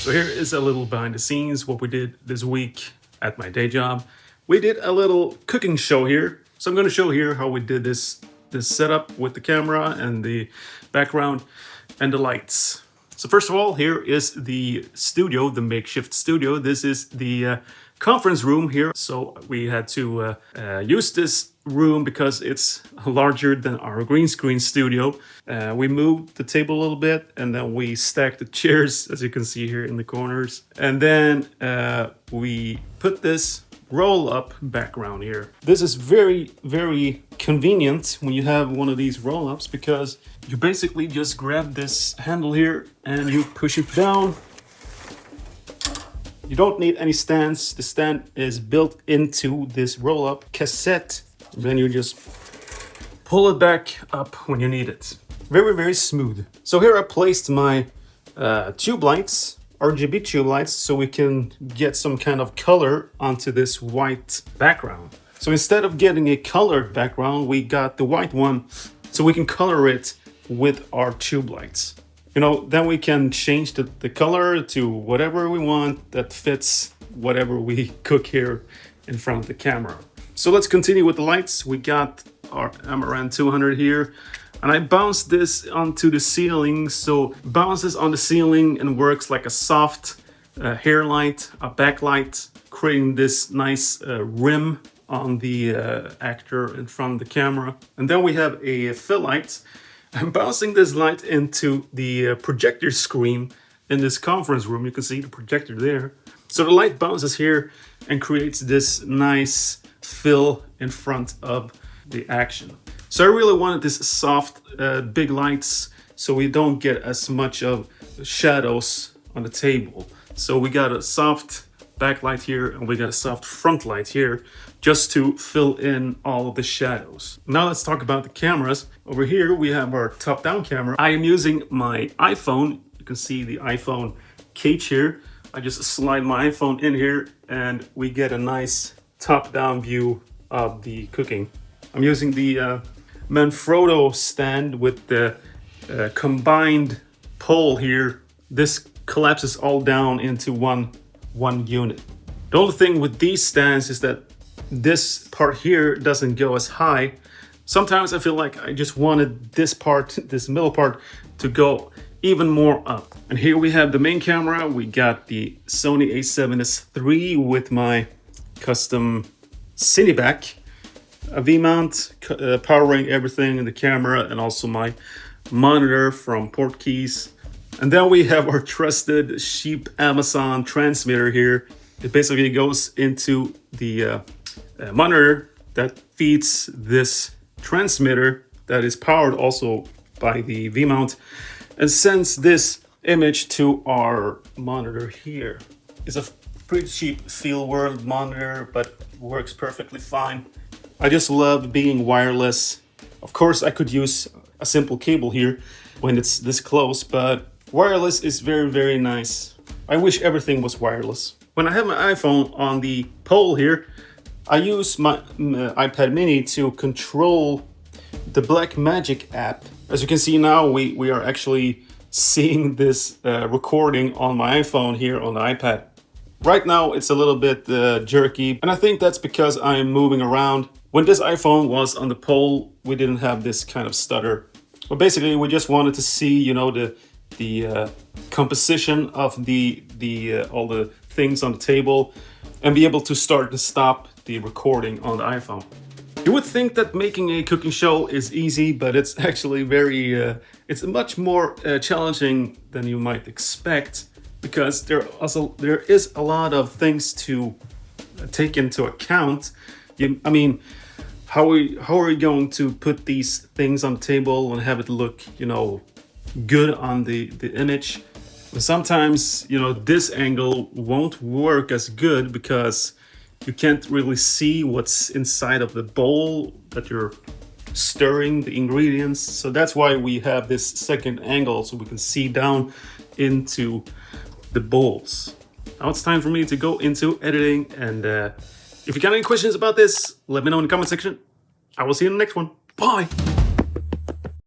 So here is a little behind the scenes, what we did this week at my day job. We did a little cooking show here. So I'm going to show here how we did this setup with the camera and the background and the lights. So first of all, here is the studio, the makeshift studio. This is the conference room here. So we had to use this room because it's larger than our green screen studio. We moved the table a little bit and then we stacked the chairs, as you can see here in the corners. And then we put this roll-up background here. This is very, very convenient when you have one of these roll-ups because you basically just grab this handle here and you push it down. You don't need any stands. The stand is built into this roll-up cassette. Then you just pull it back up when you need it. Very, very smooth. So here I placed my tube lights, RGB tube lights, so we can get some kind of color onto this white background. So instead of getting a colored background, we got the white one so we can color it with our tube lights. You know, then we can change the color to whatever we want that fits whatever we cook here in front of the camera. So let's continue with the lights. We got our Amaran 200 here. And I bounced this onto the ceiling, so it bounces on the ceiling and works like a soft hair light, a backlight, creating this nice rim on the actor in front of the camera. And then we have a fill light. I'm bouncing this light into the projector screen in this conference room. You can see the projector there. So the light bounces here and creates this nice fill in front of the action. So I really wanted this soft, big lights so we don't get as much of shadows on the table. So we got a soft backlight here and we got a soft front light here just to fill in all of the shadows. Now let's talk about the cameras. Over here we have our top-down camera. I am using my iPhone. You can see the iPhone cage here. I just slide my iPhone in here and we get a nice top-down view of the cooking. I'm using the Manfrotto stand with the combined pole here. This collapses all down into one unit. The only thing with these stands is that this part here doesn't go as high. Sometimes I feel like I just wanted this part, this middle part, to go even more up. And here we have the main camera. We got the Sony a7S III with my custom Cineback, a V-mount powering everything in the camera, and also my monitor from Portkeys. And then we have our trusted cheap Amazon transmitter here. It basically goes into the monitor that feeds this transmitter that is powered also by the V-mount and sends this image to our monitor here. It's a pretty cheap Fieldworld monitor, but works perfectly fine. I just love being wireless. Of course, I could use a simple cable here when it's this close, but wireless is very, very nice. I wish everything was wireless. When I have my iPhone on the pole here, I use my iPad mini to control the Blackmagic app. As you can see now, we are actually seeing this recording on my iPhone here on the iPad. Right now, it's a little bit jerky, and I think that's because I'm moving around. When this iPhone was on the pole, we didn't have this kind of stutter. But basically, we just wanted to see, you know, the composition of the all the things on the table and be able to start and stop the recording on the iPhone. You would think that making a cooking show is easy, but it's actually very, it's much more challenging than you might expect, because there is a lot of things to take into account. I mean, how are we going to put these things on the table and have it look, you know, good on the image? And sometimes, you know, this angle won't work as good because you can't really see what's inside of the bowl that you're stirring the ingredients. So that's why we have this second angle, so we can see down into the bowls. Now it's time for me to go into editing, and if you got any questions about this, let me know in the comment section. I will see you in the next one. Bye!